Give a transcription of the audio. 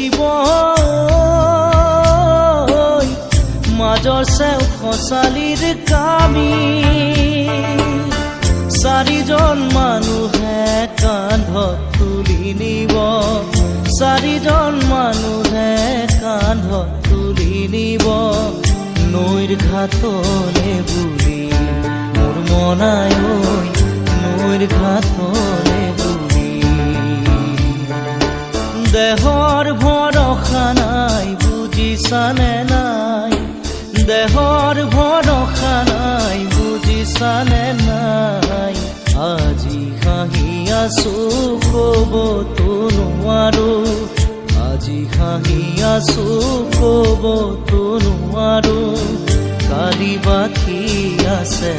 নিব মাজৰ চেও খচালিৰ কামি চাৰিজন মানুহে কান্ধত তুলি নিব চাৰিজন মানুহে কান্ধত তুলি নিব নৈৰ ঘাটলে বুলি মোৰ মনাই ঐ নৈৰ ঘাটলে বুলি দেহৰ ভৰসা নাই বুজিছানে নাই দেহৰ ভৰসা নাই বুজিছানে নাই আজি হাঁহি আছো ক'বতো নোৱাৰো আজি হাঁহি আছো ক'বতো নোৱাৰো কালি বাকী আছে